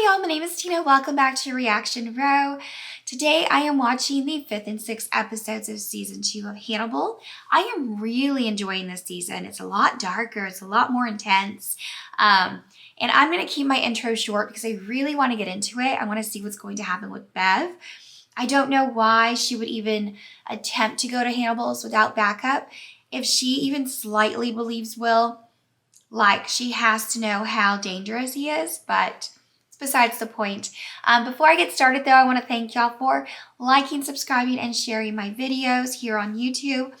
Hi y'all, my name is Tina. Welcome back to Reaction Row. Today I am watching the 5th and 6th episodes of season 2 of Hannibal. I am really enjoying this season. It's a lot darker, it's a lot more intense. And I'm going to keep my intro short because I really want to get into it. I want to see what's going to happen with Bev. I don't know why she would even attempt to go to Hannibal's without backup. If she even slightly believes Will, like she has to know how dangerous he is, but besides the point. Before I get started though, I want to thank y'all for liking, subscribing, and sharing my videos here on YouTube.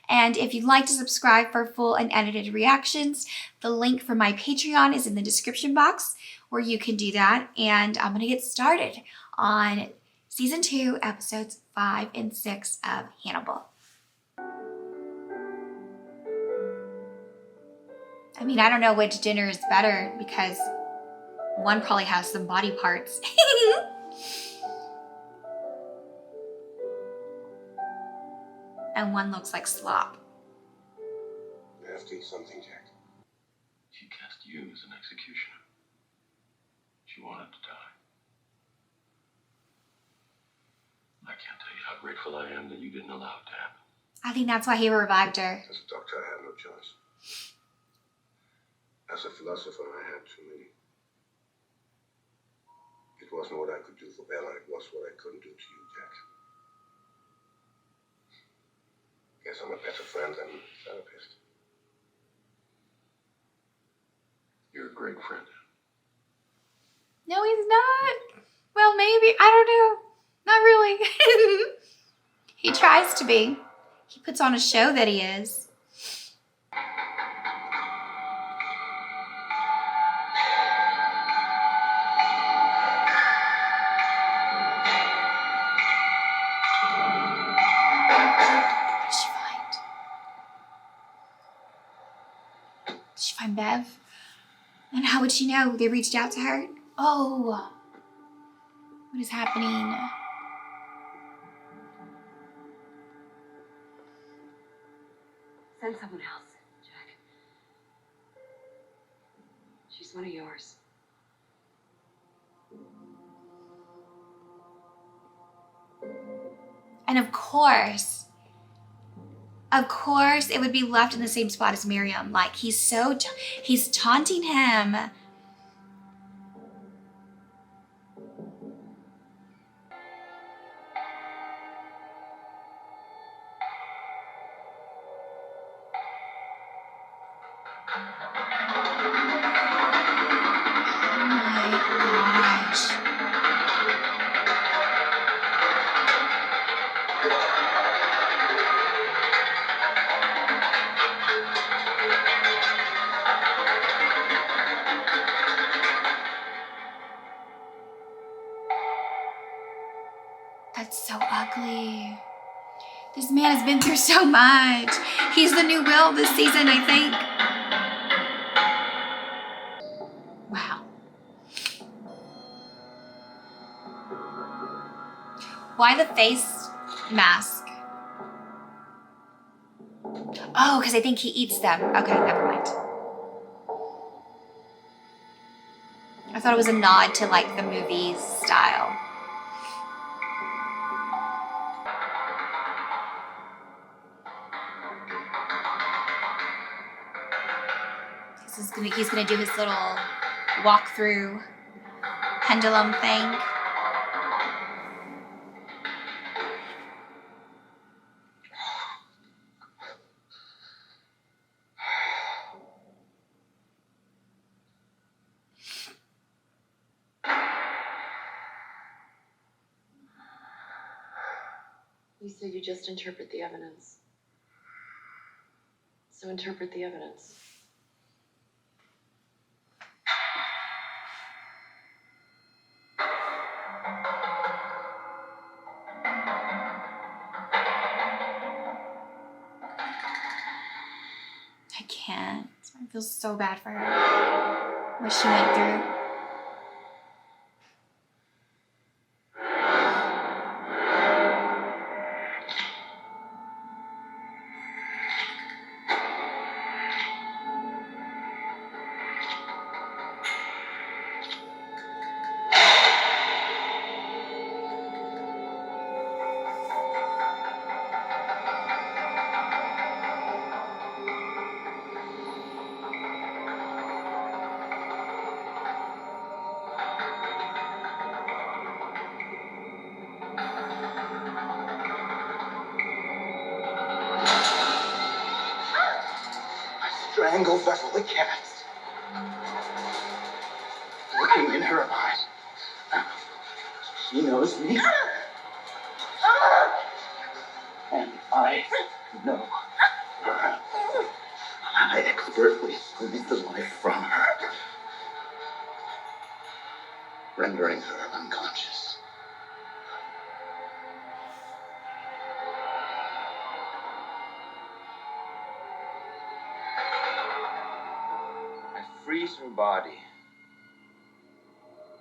And if you'd like to subscribe for full and edited reactions, the link for my Patreon is in the description box where you can do that. And I'm going to get started on season 2, episodes 5 and 6 of Hannibal. I mean, I don't know which dinner is better because one probably has some body parts. And one looks like slop. You have to eat something, Jack. She cast you as an executioner. She wanted to die. I can't tell you how grateful I am that you didn't allow it to happen. I think that's why he revived her. As a doctor, I had no choice. As a philosopher, I had too many. It wasn't what I could do for Bella, it was what I couldn't do to you, Jack. Guess I'm a better friend than therapist. You're a great friend. No, he's not. Well, maybe. I don't know. Not really. He tries to be. He puts on a show that he is. Did she find Bev? And how would she know? They reached out to her? Oh, what is happening? Send someone else, Jack. She's one of yours. And of course, it would be left in the same spot as Miriam. Like, he's taunting him. Oh my gosh. That's so ugly. This man has been through so much. He's the new Will this season, I think. Wow. Why the face mask? Oh, because I think he eats them. Okay, never mind. I thought it was a nod to like the movie's style. He's gonna do his little walk-through pendulum thing. You said you just interpret the evidence. So interpret the evidence. I can't. I feel so bad for her. What she went through. triangle Beverly cast. Looking in her eyes. She knows me. And I know her. I expertly squeeze the life from her, rendering her unconscious. I freeze her body,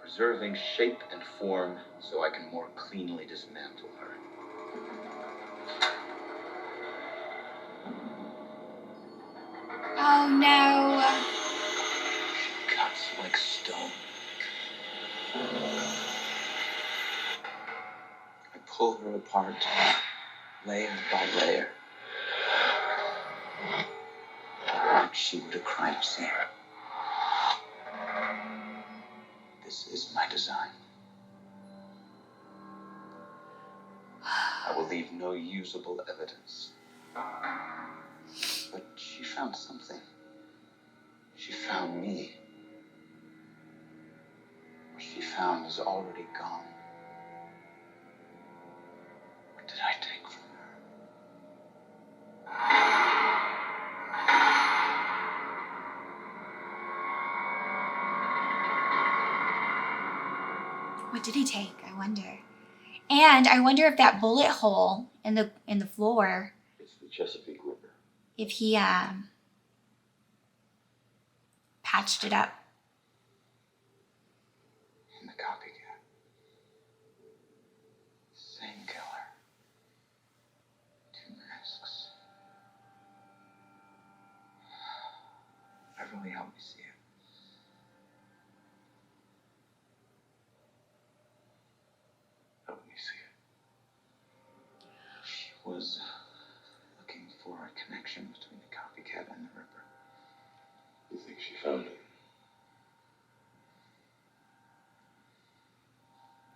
preserving shape and form so I can more cleanly dismantle her. Oh no. She cuts like stone. I pull her apart, layer by layer, like she would a crime scene. This is my design. I will leave no usable evidence. But she found something. She found me. What she found is already gone. What did I take from her? What did he take? I wonder. And I wonder if that bullet hole in the floor, It's the Chesapeake Ripper. if he patched it up. In the copycat. Same killer. Two masks. Beverly, help me see it. Help me see it. She was looking for a connection between the copycat and the Ripper. You think she found it?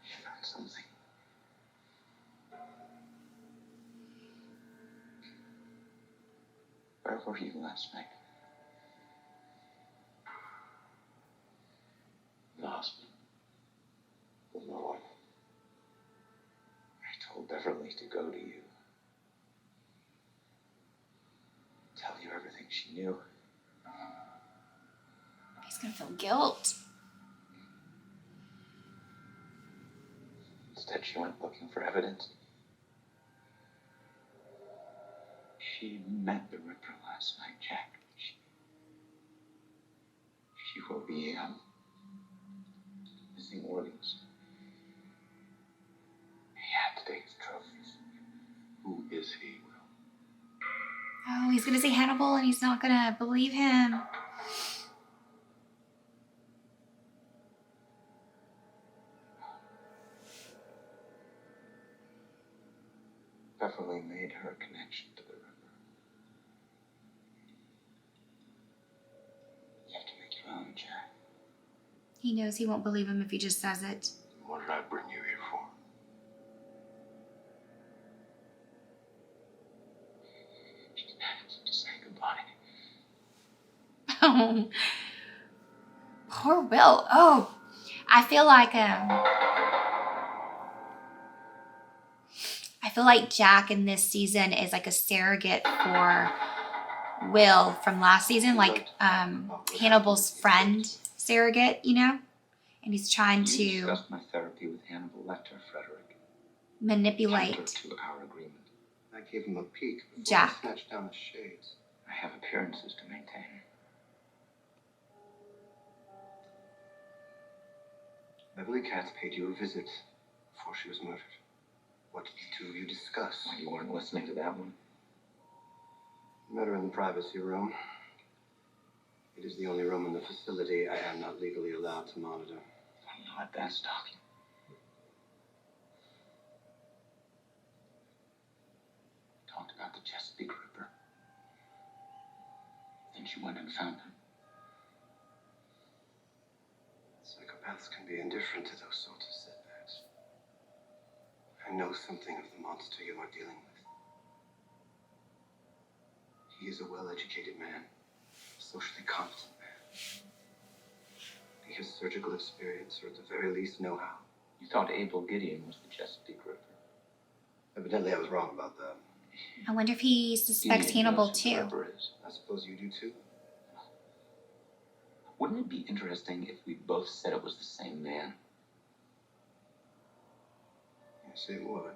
She found something. Where were you last night? In the hospital. With my wife. I told Beverly to go to you. Tell you everything she knew. He's gonna feel guilt. Instead, she went looking for evidence. She met the Ripper last night, Jack. She will be missing organs. He had to take his trophies. Who is he, Will? Oh, he's gonna say Hannibal and he's not gonna believe him. Beverly made her connection to the Ripper. You have to make your own, Jack. He knows he won't believe him if he just says it. What did I bring you here for? To say goodbye. Oh, poor Will. Oh, I feel like Jack in this season is like a surrogate for Will from last season, like Hannibal's friend surrogate, you know? And he's trying You to discussed my therapy with Hannibal Lecter, Frederick. manipulate Counter to our agreement. I gave him a peek before Jack. I snatched down the shades. I have appearances to maintain. Beverly Katz paid you a visit before she was murdered. What did the two of you discuss? Well, you weren't listening to that one. Met her in the privacy room. It is the only room in the facility I am not legally allowed to monitor. Not that stalking. Talked about the Chesapeake Ripper. Then she went and found him. Psychopaths can be indifferent to those sorts of setbacks. I know something of the monster you are dealing with. He is a well-educated man, socially competent man. He has surgical experience, or at the very least, know-how. You thought Abel Gideon was the Chesapeake Ripper. Evidently, I was wrong about that. I wonder if he suspects Gideon Hannibal knows who the too. Ripper is. I suppose you do too. Wouldn't it be interesting if we both said it was the same man? Yes, it would.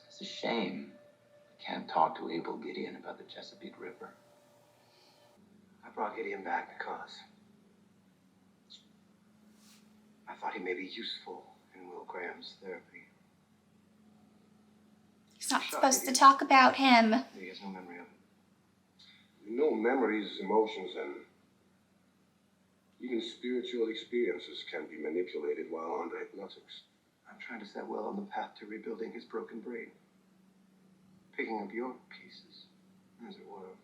It's a shame I can't talk to Abel Gideon about the Chesapeake Ripper. I brought Gideon back because I thought he may be useful in Will Graham's therapy. He's not supposed to talk about him. He has no memory of it. No memories, emotions, and even spiritual experiences can be manipulated while under hypnotics. I'm trying to set Will on the path to rebuilding his broken brain. Picking up your pieces, as it were.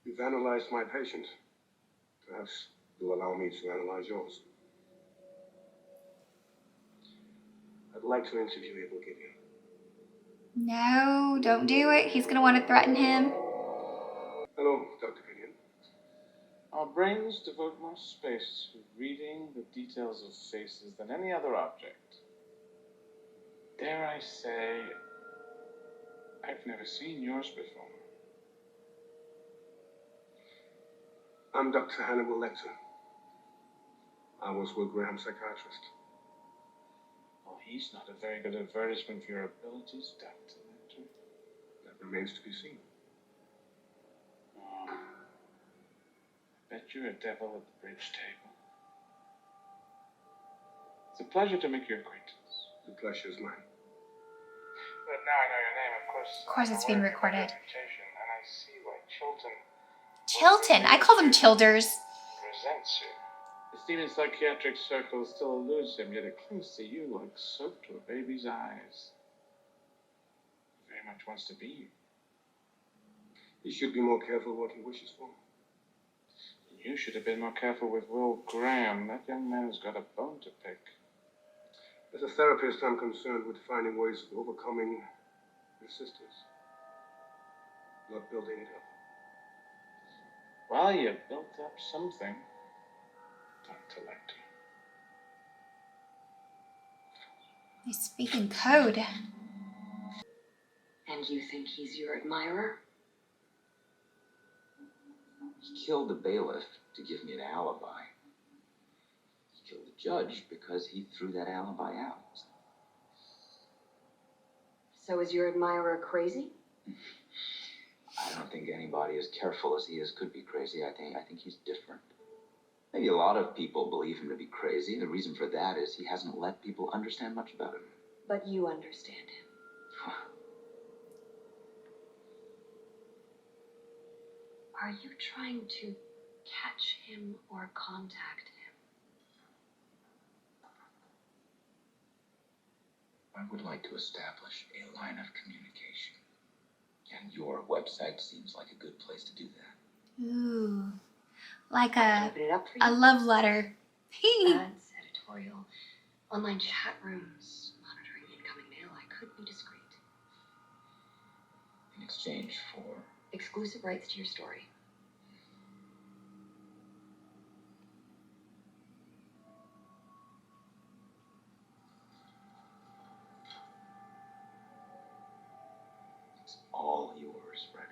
You've analyzed my patient. Perhaps you'll allow me to analyze yours. I'd like to interview Abel Gideon. No, don't do it. He's gonna want to threaten him. Hello, Dr. Gideon. Our brains devote more space to reading the details of faces than any other object. Dare I say, I've never seen yours before. I'm Dr. Hannibal Lecter. I was Will Graham's psychiatrist. Well, he's not a very good advertisement for your abilities, Dr. Lecter. That remains to be seen. Oh, I bet you're a devil at the bridge table. It's a pleasure to make your acquaintance. The pleasure is mine. But now I know your name, of course. Of course it's being recorded. And I see why Chilton Chilton. I call them Childers. resents you. Esteem in psychiatric circles still eludes him, yet it clings to you like soap to a baby's eyes. He very much wants to be you. He should be more careful what he wishes for. You should have been more careful with Will Graham. That young man has got a bone to pick. As a therapist, I'm concerned with finding ways of overcoming resistance, not building it up. Well, you built up something, Dr. Lecter. They speak in code. And you think he's your admirer? He killed the bailiff to give me an alibi. He killed the judge because he threw that alibi out. So is your admirer crazy? I don't think anybody as careful as he is could be crazy. I think he's different. Maybe a lot of people believe him to be crazy. The reason for that is he hasn't let people understand much about him. But you understand him. Are you trying to catch him or contact him? I would like to establish a line of communication. And your website seems like a good place to do that. Ooh. Like I'll a open it up for you. love letter. Ads, editorial, online chat rooms, monitoring incoming mail. I could be discreet. In exchange for... Exclusive rights to your story. It's all yours, Freddie.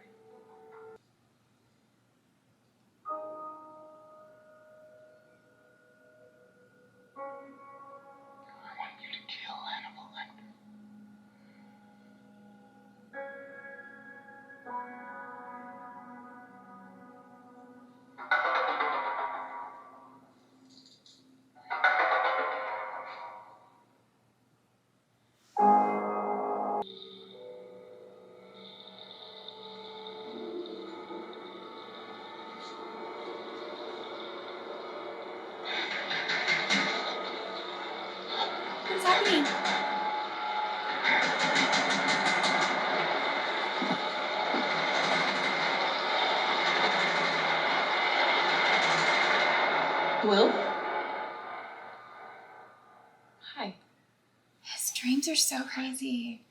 I want you to kill Hannibal Lecter. What's happening? Will? Hi. His dreams are so crazy.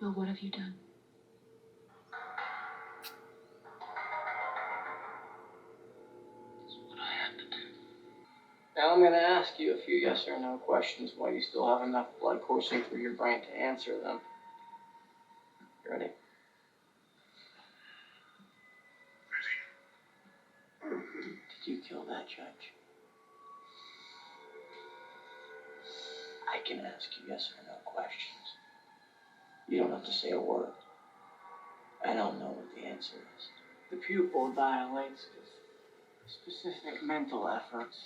Will, what have you done? Now I'm going to ask you a few yes or no questions while you still have enough blood coursing through your brain to answer them. You ready? Did you kill that judge? I can ask you yes or no questions. You don't have to say a word. I don't know what the answer is. The pupil dilates with specific mental efforts.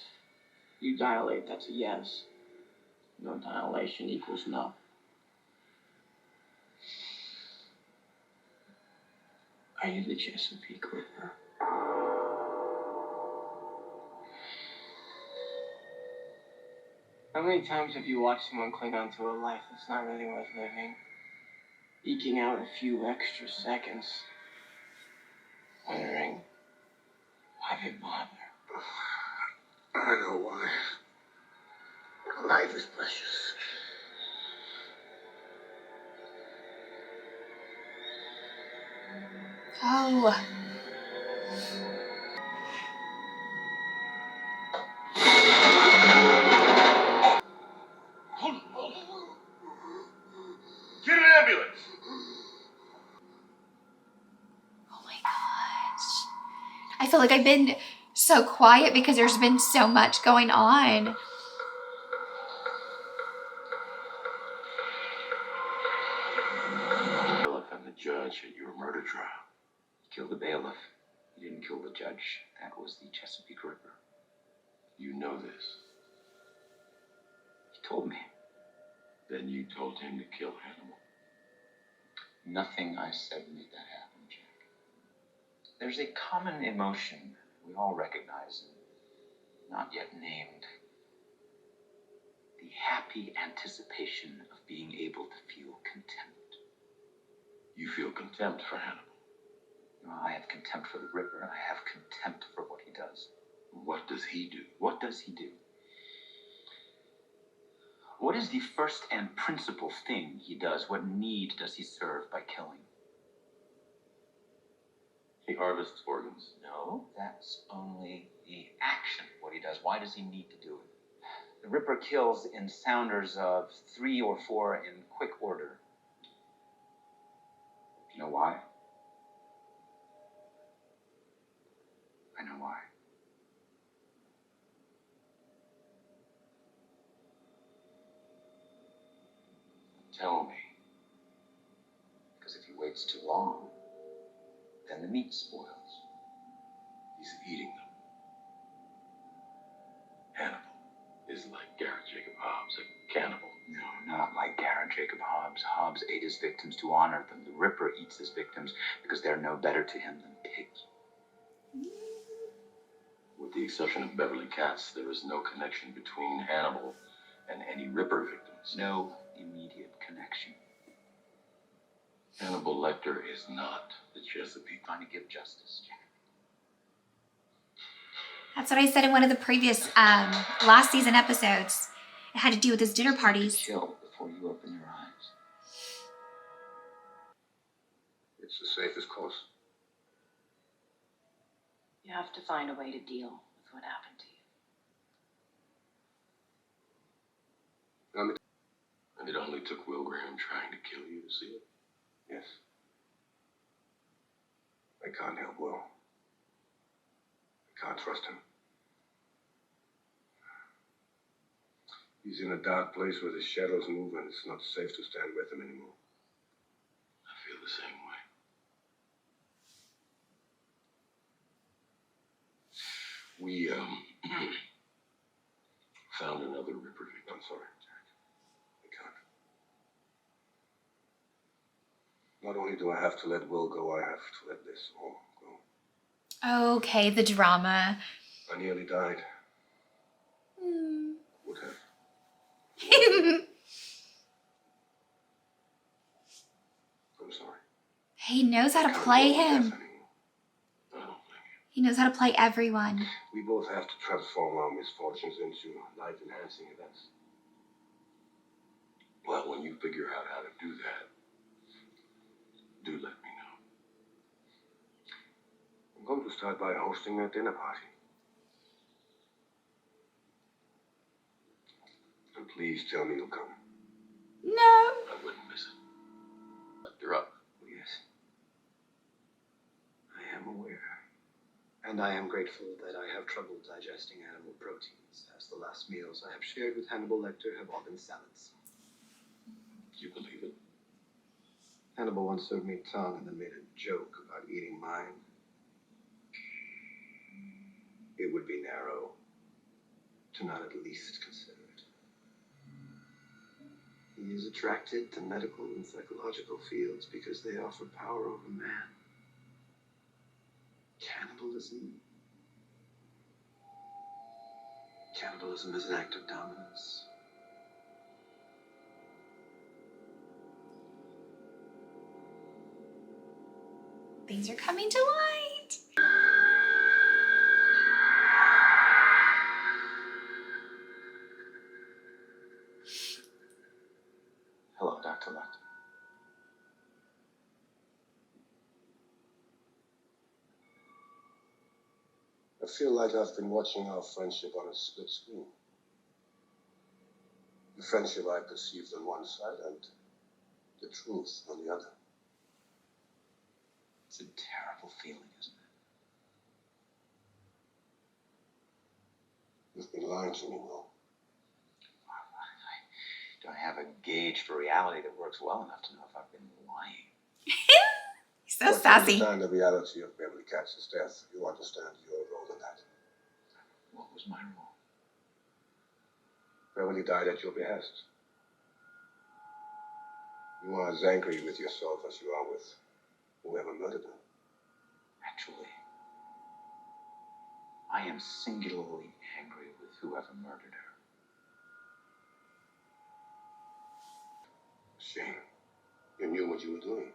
You dilate, that's a yes. No dilation equals no. Are you the Chesapeake Ripper? How many times have you watched someone cling on to a life that's not really worth living? Eking out a few extra seconds. Wondering, why they bother? I know why. Life is precious. Oh. Hold on. Get an ambulance! Oh my gosh. I feel like I've been so quiet because there's been so much going on. Philip and the judge at your murder trial. You killed the bailiff. You didn't kill the judge. That was the Chesapeake Ripper. You know this. He told me. Then you told him to kill Hannibal. Nothing I said made that happen, Jack. There's a common emotion we all recognize, not yet named. The happy anticipation of being able to feel contempt. You feel contempt for Hannibal. I have contempt for the Ripper. I have contempt for what he does. What does he do? What does he do? What is the first and principal thing he does? What need does he serve by killing? He harvests organs. No, that's only the action, what he does. Why does he need to do it? The Ripper kills in sounders of 3 or 4 in quick order. You know why? I know why. Tell me. Because if he waits too long, then the meat spoils. He's eating them. Hannibal is like Garrett Jacob Hobbs, a cannibal. No, not like Garrett Jacob Hobbs. Hobbs ate his victims to honor them. The Ripper eats his victims because they're no better to him than pigs. With the exception of Beverly Katz, there is no connection between Hannibal and any Ripper victims. No immediate connection. Hannibal Lecter is not the Chesapeake. Trying to give justice, Jack. That's what I said in one of the previous last season episodes. It had to do with his dinner parties. Kill before you open your eyes. It's the safest course. You have to find a way to deal with what happened to you. And it only took Will Graham trying to kill you to see it? Yes. I can't help Will. I can't trust him. He's in a dark place where the shadows move and it's not safe to stand with him anymore. I feel the same way. We, found another Ripper victim. I'm sorry, Jack. I can't. Not only do I have to let Will go, I have to let this all go. Okay, the drama. I nearly died. Hmm. Would have. I'm sorry. He knows how to Can't play go with death him. anymore. I don't blame you. He knows how to play everyone. We both have to transform our misfortunes into life-enhancing events. Well, when you figure out how to do that, do let me know. I'm going to start by hosting a dinner party. And please tell me you'll come. No. I wouldn't miss it. You're up. Yes. I am aware. And I am grateful that I have trouble digesting animal proteins, as the last meals I have shared with Hannibal Lecter have all been salads. Do you believe it? Hannibal once served me tongue and then made a joke about eating mine. It would be narrow to not at least consider it. He is attracted to medical and psychological fields because they offer power over man. Cannibalism. Cannibalism is an act of dominance. Things are coming to light. Hello, Dr. Lecter. I feel like I've been watching our friendship on a split screen. The friendship I perceived on one side and the truth on the other. It's a terrible feeling, isn't it? You've been lying to me, Will. I don't have a gauge for reality that works well enough to know if I've been lying. He's so But to sassy. understand the reality of Beverly Katz's death, you understand your role in that. What was my role? Beverly died at your behest. You are as angry with yourself as you are with whoever murdered her. Actually, I am singularly angry with whoever murdered her. Shame. You knew what you were doing.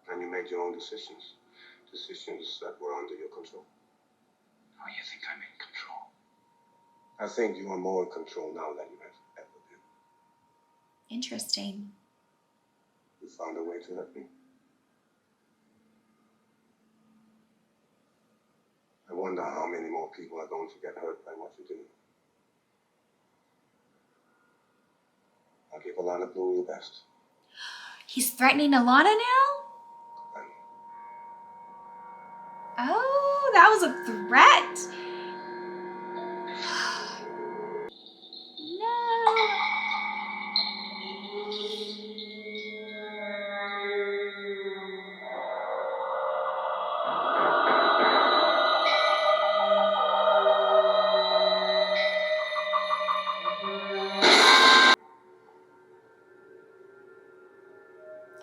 And you made your own decisions. Decisions that were under your control. Oh, you think I'm in control? I think you are more in control now than you have ever been. Interesting. You found a way to hurt me. I wonder how many more people are going to get hurt by what you do. I'll give Alana Blue your best. He's threatening Alana now? And Oh, that was a threat. No.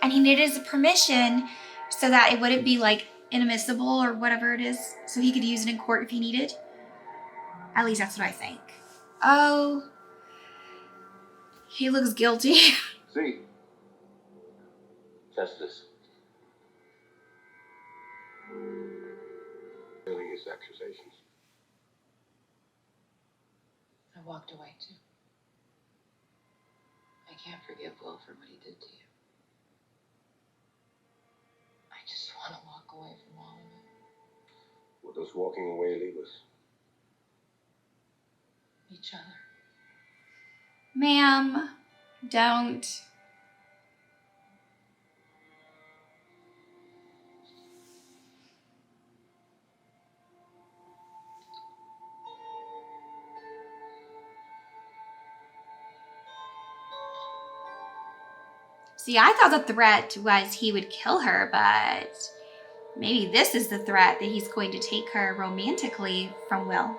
And he needed his permission so that it wouldn't be like inadmissible or whatever it is, so he could use it in court if he needed. At least that's what I think. Oh, he looks guilty. See? Test this. really his accusations. I walked away too. I can't forgive Will for what he did to you. I just want to walk away from all of it. What does walking away leave us? Each other. Ma'am, don't. See, I thought the threat was he would kill her, but maybe this is the threat that he's going to take her romantically from Will.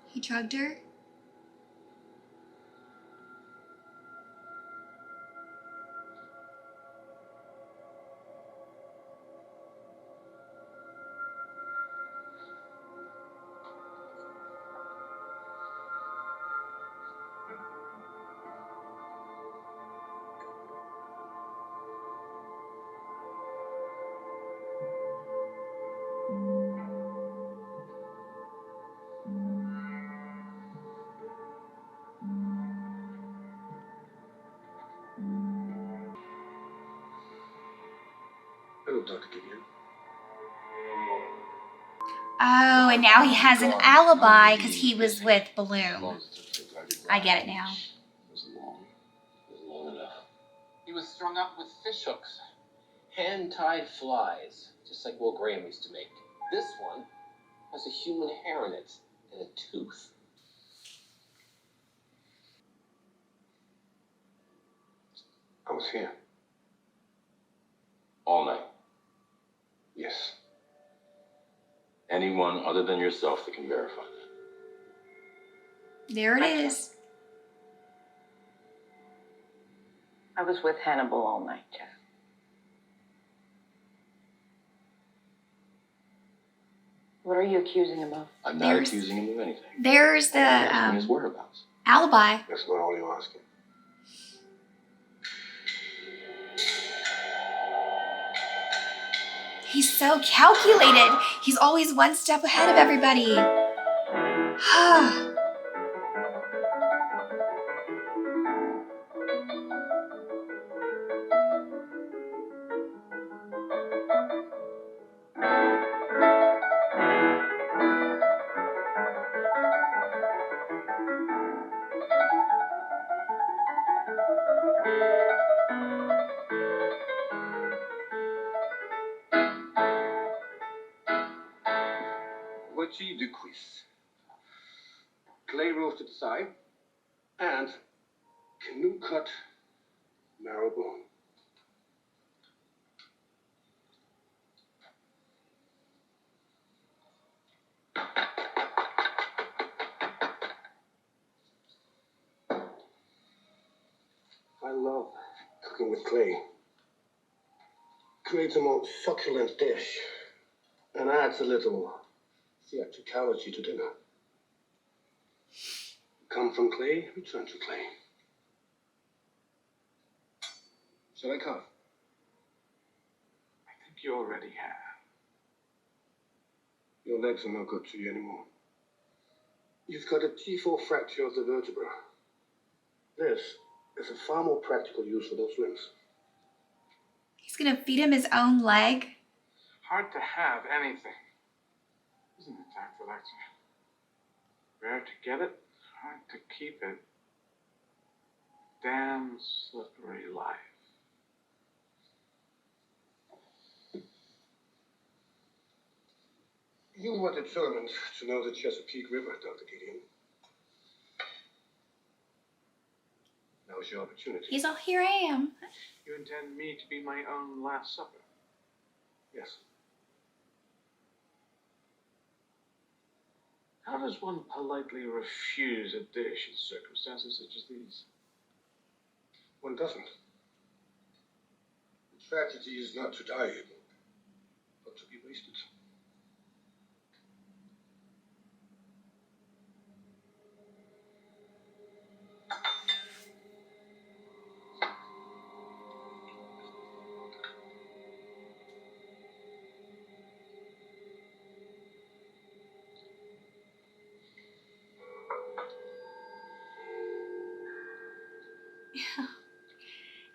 He drugged her? will, Dr. Gideon. Oh, and now he has an alibi because he was with Bloom. I get it now. It was long enough. He was strung up with fish hooks. Hand-tied flies, just like Will Graham used to make. This one has a human hair in it and a tooth. I was here. All night. Yes. Anyone other than yourself that can verify that. There it is. I was with Hannibal all night, Jeff. What are you accusing him of? I'm not accusing him of anything. There's the I'm asking his whereabouts. alibi. That's not all you're asking. He's so calculated. He's always one step ahead of everybody. Voici de cuisse. Clay roasted thigh. And canoe cut marrow bone. I love cooking with clay. Creates a more succulent dish and adds a little theatricality to dinner. Come from clay, return to clay. Shall I carve? I think you already have. Your legs are no good to you anymore. You've got a T4 fracture of the vertebra. This is a far more practical use for those limbs. He's gonna feed him his own leg. Hard to have anything, isn't it, Dr. Lecter? Rare to get it, hard to keep it. Damn slippery life. You were determined to know the Chesapeake River, Dr. Gideon. Now's your opportunity. He's all, here I am. You intend me to be my own Last Supper? Yes. How does one politely refuse a dish in circumstances such as these? One doesn't. The tragedy is not to die, but to be wasted.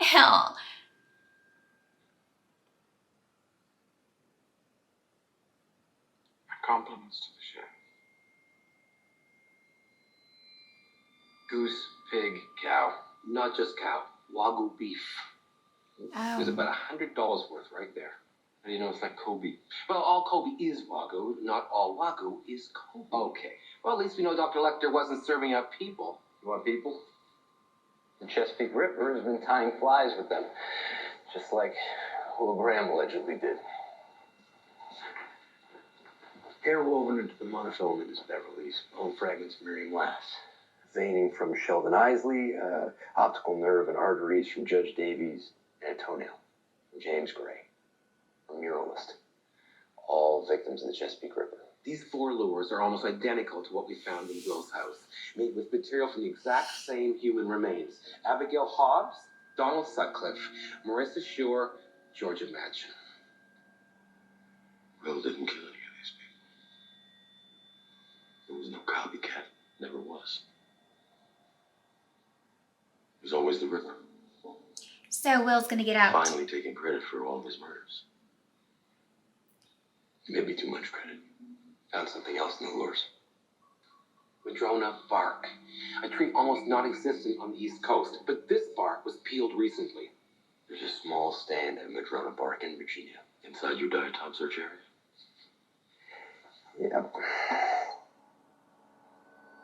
Hell. My compliments to the chef. Goose, pig, cow. Not just cow. Wagyu beef. There's about $100 worth right there. How do you know it's not Kobe? Well, all Kobe is Wagyu. Not all Wagyu is Kobe. Okay. Well, at least we know Dr. Lecter wasn't serving up people. You want people? The Chesapeake Ripper has been tying flies with them. Just like Will Graham allegedly did. Hair woven into the monofilament is Beverly's. Bone fragments Miriam Lass. Veining from Sheldon Isley. Optical nerve and arteries from Judge Davies. And a toenail from James Gray, a muralist. All victims of the Chesapeake Ripper. These 4 lures are almost identical to what we found in Will's house, made with material from the exact same human remains. Abigail Hobbs, Donald Sutcliffe, Marissa Shore, Georgia Madchen. Will didn't kill any of these people. There was no copycat. Never was. It was always the Ripper. So Will's gonna get out. Finally taking credit for all of his murders. Maybe too much credit. Found something else in the lures. Madrona bark. A tree almost non-existent on the East Coast, but this bark was peeled recently. There's a small stand of Madrona bark in Virginia. Inside your diatom search area? Yep.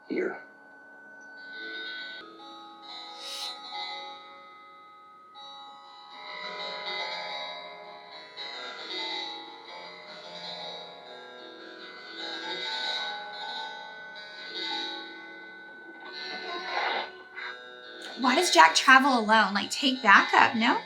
Here. Why does Jack travel alone? Like, take backup, no?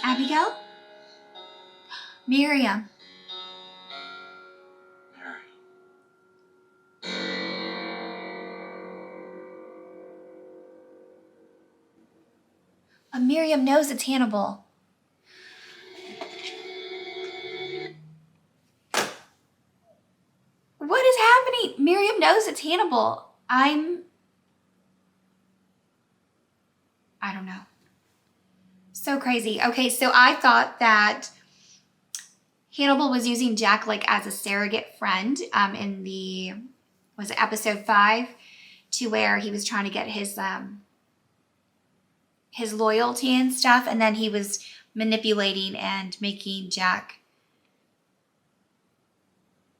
Abigail? Miriam. Miriam knows it's Hannibal. What is happening? Miriam knows it's Hannibal. I don't know. So crazy. Okay, so I thought that Hannibal was using Jack like as a surrogate friend in the, was it episode 5, to where he was trying to get his loyalty and stuff, and then he was manipulating and making Jack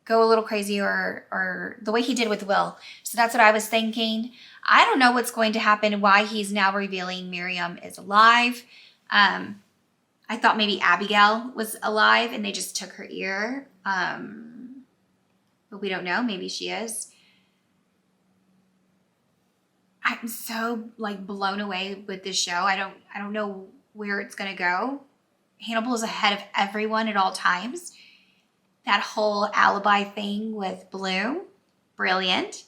go a little crazy, or the way he did with Will. So that's what I was thinking. I don't know what's going to happen, why he's now revealing Miriam is alive. I thought maybe Abigail was alive and they just took her ear. But we don't know. Maybe she is. I'm so like blown away with this show. I don't know where it's gonna go. Hannibal is ahead of everyone at all times. That whole alibi thing with Blue, brilliant.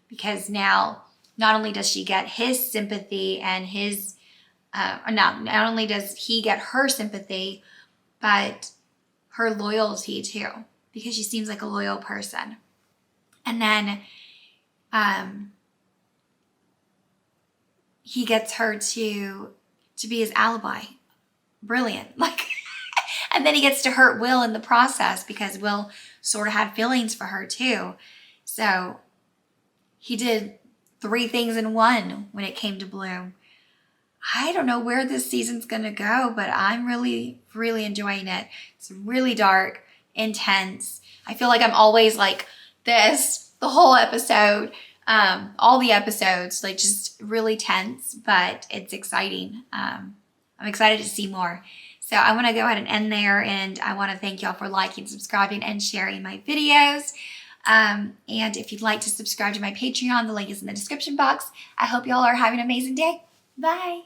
Because now not only does she get his sympathy and his not only does he get her sympathy, but her loyalty too, because she seems like a loyal person. And then he gets her to be his alibi. Brilliant. Like, and then he gets to hurt Will in the process, because Will sort of had feelings for her too. So he did 3 things in one when it came to Blue. I don't know where this season's gonna go, but I'm really, really enjoying it. It's really dark, intense. I feel like I'm always like this the whole episode, all the episodes, like just really tense, but it's exciting. I'm excited to see more. So I want to go ahead and end there, and I want to thank y'all for liking, subscribing, and sharing my videos. And if you'd like to subscribe to my Patreon, the link is in the description box. I hope y'all are having an amazing day. Bye.